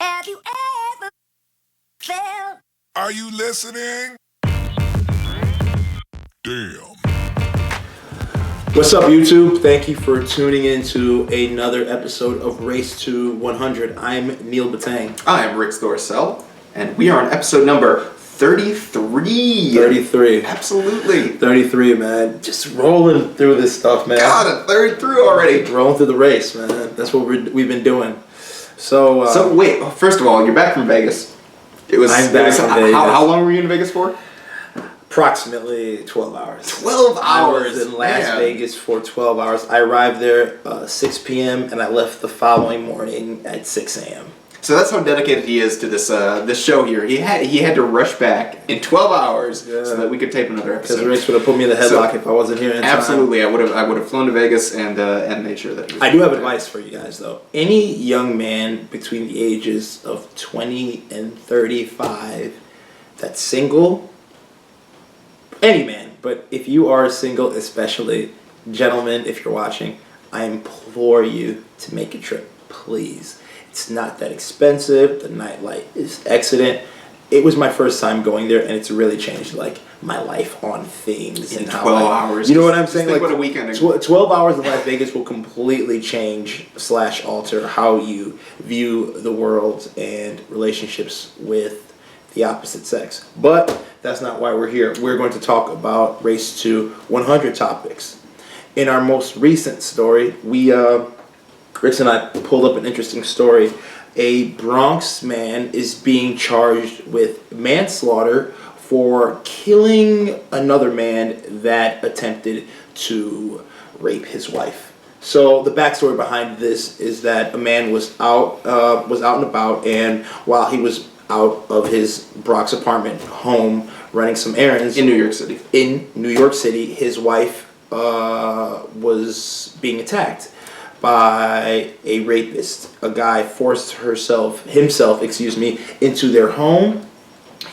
Have you ever felt? Are you listening? Damn. What's up, YouTube? Thank you for tuning in to another episode of Race to 100. I'm Neil Batang. I am Rick Thorcell, and we are on episode number 33. 33. Absolutely. 33, man. Just rolling through this stuff, man. God, a third through already. Rolling through the race, man. That's what we've been doing. So wait, first of all, you're back from Vegas. I'm back from Vegas. How long were you in Vegas for? Approximately 12 hours. 12 hours? I was in Las Vegas for 12 hours. I arrived there 6 p.m. and I left the following morning at 6 a.m. So that's how dedicated he is to this show here. He had to rush back in 12 hours so that we could tape another episode. Because Rich would have put me in the headlock if I wasn't here in time. Absolutely, I would have flown to Vegas and made sure that he was I do have advice for you guys, though. Any young man between the ages of 20 and 35 that's single, any man, but if you are single, especially gentlemen, if you're watching, I implore you to make a trip, please. It's not that expensive. The nightlife is excellent. It was my first time going there, and it's really changed my life on things. In and 12 hours. You know what I'm saying? Think what a weekend. 12 hours in Las Vegas will completely change / alter how you view the world and relationships with the opposite sex. But that's not why we're here. We're going to talk about Race to 100 topics. In our most recent story, Rix and I pulled up an interesting story. A Bronx man is being charged with manslaughter for killing another man that attempted to rape his wife. So the backstory behind this is that a man was out and about, and while he was out of his Bronx apartment home running some errands in New York City. His wife was being attacked by a rapist. A guy forced himself into their home.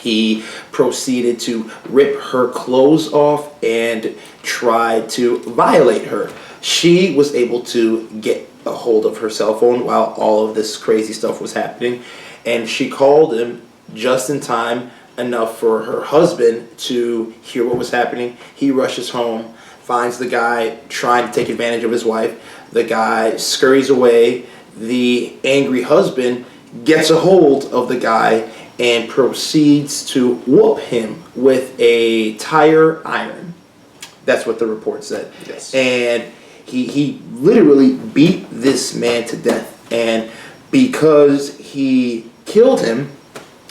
He proceeded to rip her clothes off and tried to violate her. She was able to get a hold of her cell phone while all of this crazy stuff was happening, and she called him just in time enough for her husband to hear what was happening. He rushes home, finds the guy trying to take advantage of his wife. The guy scurries away. The angry husband gets a hold of the guy and proceeds to whoop him with a tire iron. That's what the report said. Yes. And he literally beat this man to death. And because he killed him,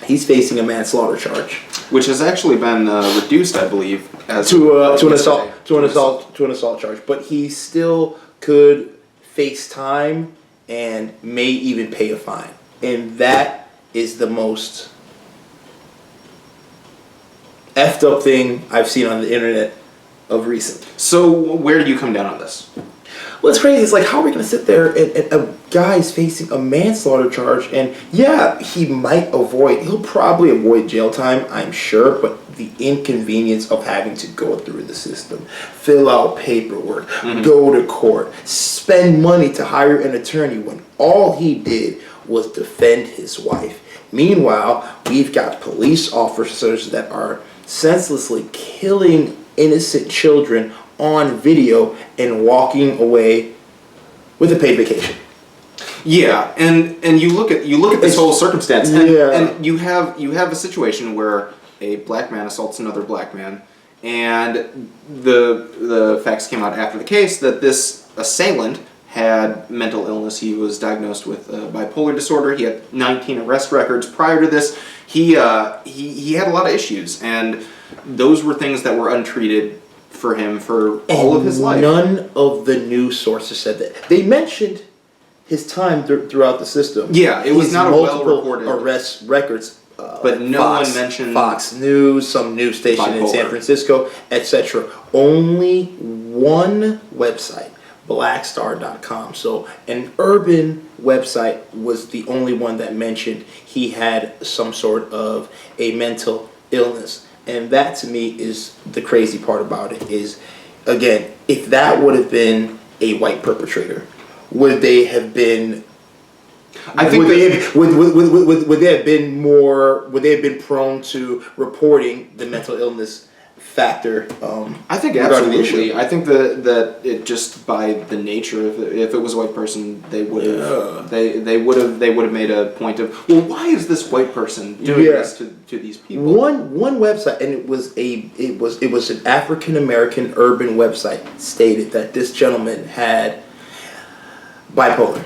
he's facing a manslaughter charge, which has actually been reduced, I believe, as to an assault charge. But he still could face time and may even pay a fine. And that is the most effed up thing I've seen on the internet of recent. So where do you come down on this? Well, it's crazy. It's like, how are we going to sit there and a guy's facing a manslaughter charge, and yeah, he'll probably avoid jail time, I'm sure, but the inconvenience of having to go through the system, fill out paperwork, go to court, spend money to hire an attorney when all he did was defend his wife. Meanwhile, we've got police officers that are senselessly killing innocent children on video and walking away with a paid vacation. Yeah, and you look at this whole circumstance, and you have a situation where a black man assaults another black man, and the facts came out after the case that this assailant had mental illness. He was diagnosed with bipolar disorder. He had 19 arrest records prior to this. He had a lot of issues, and those were things that were untreated for him for all of his life. None of the news sources said that. They mentioned his time throughout the system. Yeah, it was not a well-reported arrest records. But no one mentioned Fox News, some news station in San Francisco, etc. Only one website, blackstar.com. So an urban website was the only one that mentioned he had some sort of a mental illness. And that to me is the crazy part about it is, again, if that would have been a white perpetrator, would they have been I think would they have been more? Would they have been prone to reporting the mental illness factor? I think regarding the absolutely. issue? I think that it just by the nature, if it was a white person, they would have they would have made a point of, well, why is this white person doing this to these people? One website, and it was an African American urban website, stated that this gentleman had bipolar.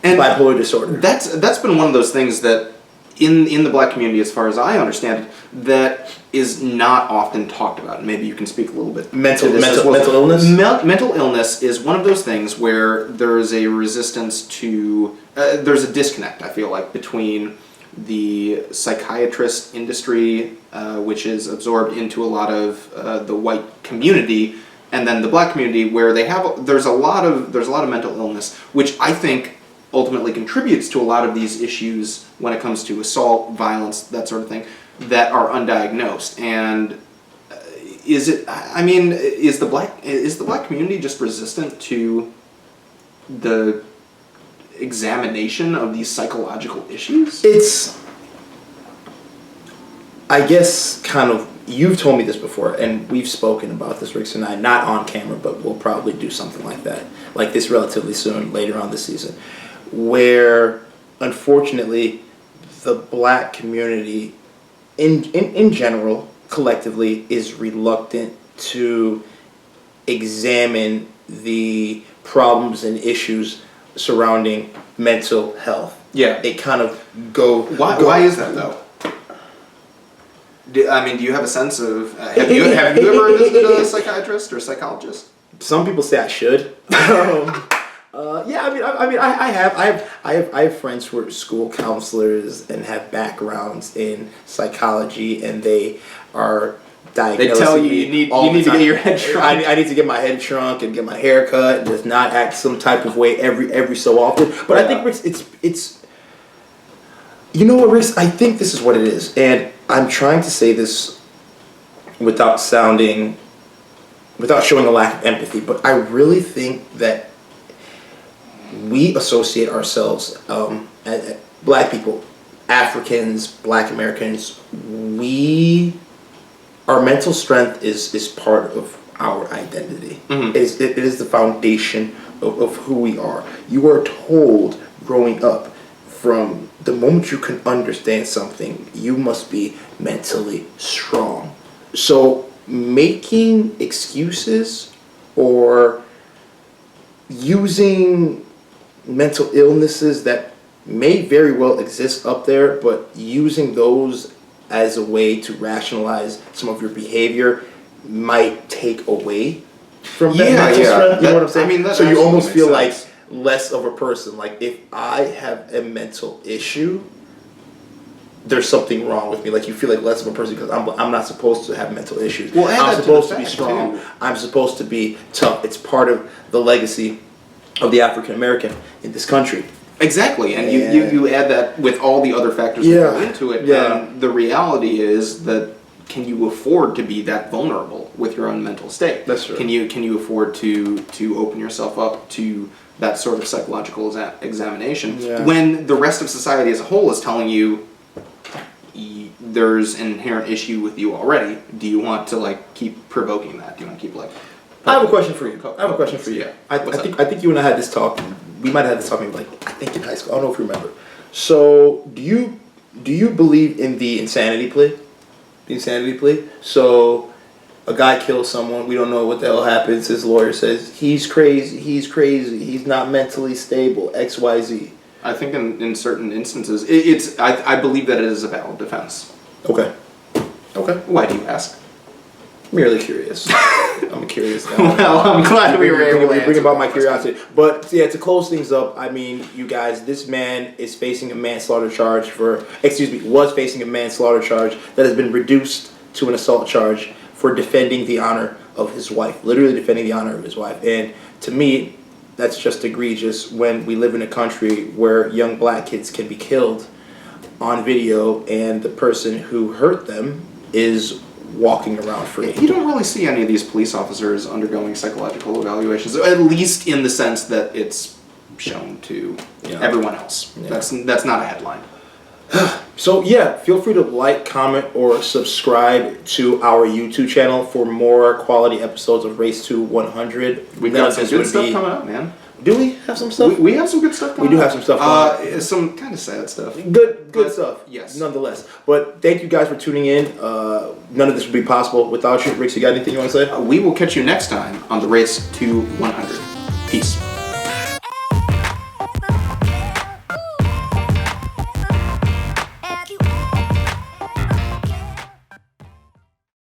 And bipolar disorder. That's been one of those things that in the black community, as far as I understand it, that is not often talked about. And maybe you can speak a little bit. Mental illness? Mental illness is one of those things where there's a resistance to, there's a disconnect, I feel like, between the psychiatrist industry, which is absorbed into a lot of the white community, and then the black community, where there's a lot of mental illness, which I think ultimately contributes to a lot of these issues when it comes to assault, violence, that sort of thing, that are undiagnosed. And is the black community just resistant to the examination of these psychological issues? It's, I guess, kind of, you've told me this before, and we've spoken about this, Rix and I, not on camera, but we'll probably do something like that, like this relatively soon, later on this season, where, unfortunately, the black community, in general, collectively, is reluctant to examine the problems and issues surrounding mental health. Yeah. They kind of go... Why is that, though? Do you have a sense of... have you ever visited a psychiatrist or psychologist? Some people say I should. I have friends who are school counselors and have backgrounds in psychology, and they are diagnosing. They tell you you need to get your head shrunk. I need to get my head shrunk and get my hair cut and just not act some type of way every so often. But I think, Rix, it's you know what, Rix? I think this is what it is, and I'm trying to say this without showing a lack of empathy, but I really think that we associate ourselves, as black people, Africans, black Americans, our mental strength is part of our identity. Mm-hmm. It is the foundation of who we are. You are told growing up, from the moment you can understand something, you must be mentally strong. So making excuses or using mental illnesses that may very well exist up there, but using those as a way to rationalize some of your behavior might take away from that mental strength. You know what I'm saying? So you almost feel like less of a person. Like, if I have a mental issue, there's something wrong with me. Like, you feel like less of a person because I'm not supposed to have mental issues. Well, I'm supposed to be strong. Too. I'm supposed to be tough. It's part of the legacy of the African American in this country. Exactly, and you add that with all the other factors that go into it. Yeah. And the reality is that, can you afford to be that vulnerable with your own mental state? That's true. Can you afford to open yourself up to that sort of psychological examination when the rest of society as a whole is telling you there's an inherent issue with you already? Do you want to keep provoking that? Do you want to keep I have a question for you. I think you and I had this talk. We might have had this talk maybe I think in high school. I don't know if you remember. So do you believe in the insanity plea? The insanity plea. So a guy kills someone. We don't know what the hell happens. His lawyer says he's crazy. He's not mentally stable. XYZ. I think in certain instances, I believe that it is a valid defense. Okay. Why do you ask? Merely curious. I'm curious now. Well, I'm glad we were able to bring about my curiosity. But yeah, to close things up, I mean, you guys, this man is facing a manslaughter charge was facing a manslaughter charge that has been reduced to an assault charge for defending the honor of his wife. Literally defending the honor of his wife. And to me, that's just egregious when we live in a country where young black kids can be killed on video and the person who hurt them is walking around free. You don't really see any of these police officers undergoing psychological evaluations, at least in the sense that it's shown to Yeah. everyone else. Yeah. That's not a headline. So yeah, feel free to like, comment, or subscribe to our YouTube channel for more quality episodes of Race to 100. We've got some good stuff coming up, man. Do we have some stuff? We have some good stuff coming up. We do have some stuff coming up. Some kind of sad stuff. Good stuff. Yes. Nonetheless. But thank you guys for tuning in. None of this would be possible without you. Rix, you got anything you want to say? We will catch you next time on the Race to 100. Peace.